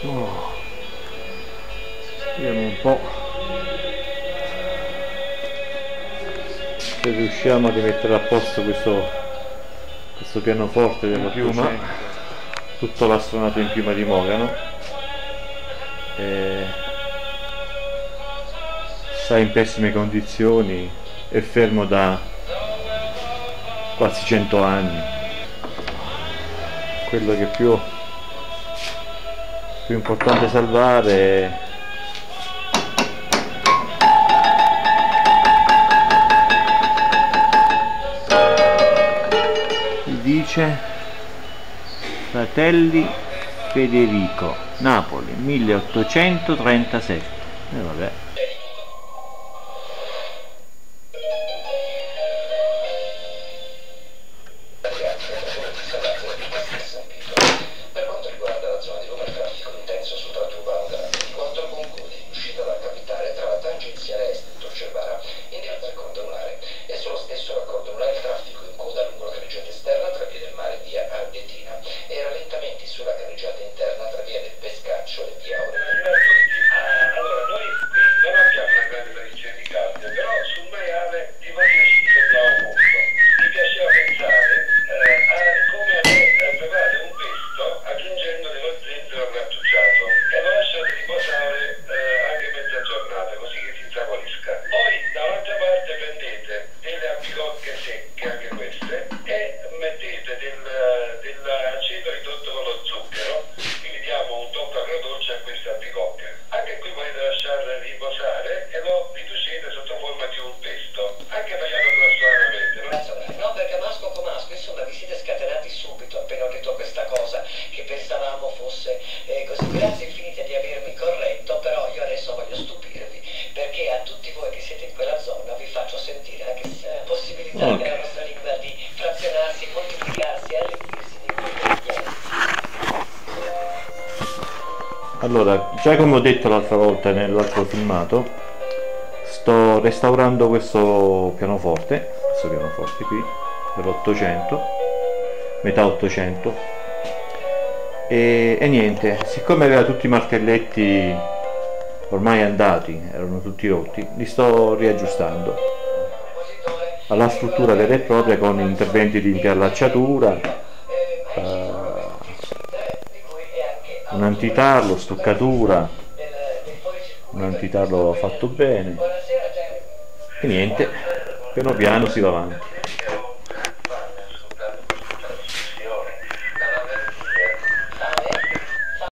Oh, vediamo un po' se riusciamo a rimettere a posto questo pianoforte della piuma, tutto l'astonato in piuma di Mogano. Sta in pessime condizioni, è fermo da quasi 100 anni. Quello che è più importante salvare dice Fratelli Federico, Napoli 1837. Vabbè. Per quanto riguarda la zona di Roma, il traffico intenso sul tratto urbano della 24 Concoli, uscita dal capitale tra la tangenziale est e Tor Cervara in direzione cordonale, e sullo stesso cordonale il traffico in coda lungo la carreggiata esterna tra via del Mare e via Ardetina, e rallentamenti sulla carreggiata interna tra via del Pescaccio e via Aurelio. Allora, noi qui non abbiamo una grande tradizione di calde, però sul maiale di qualsiasi ci andiamo molto. Mi piaceva pensare a come preparare un pesto aggiungendo dello zenzero grattugiato e lo lasciate riposare anche mezza giornata, così che si insaporisca. Poi dall'altra parte prendete delle albicocche secche, anche queste, e mettete dell'aceto ridotto con lo zucchero, quindi diamo un tocco agrodolce a queste albicocche. Anche qui potete lasciarle riposare e lo riducete sotto forma di un pesto, anche tagliato grossolanamente. No, perché Masco con Masco, insomma, vi siete scatenati subito appena ho detto questa cosa, che pensavamo fosse così. Grazie infinite di avermi corretto, però io adesso voglio stupirvi, perché a tutti voi che siete in quella zona vi faccio sentire anche possibilità della vostra lingua di frazionarsi, moltiplicarsi e arricchirsi di quello. Allora, già come ho detto l'altra volta nell'altro filmato, sto restaurando questo pianoforte qui dell'800, metà 800, e niente, siccome aveva tutti i martelletti ormai andati, erano tutti rotti, li sto riaggiustando alla struttura vera e propria con interventi di impiallacciatura, un antitarlo, stuccatura, un antitarlo fatto bene, e niente, piano piano si va avanti.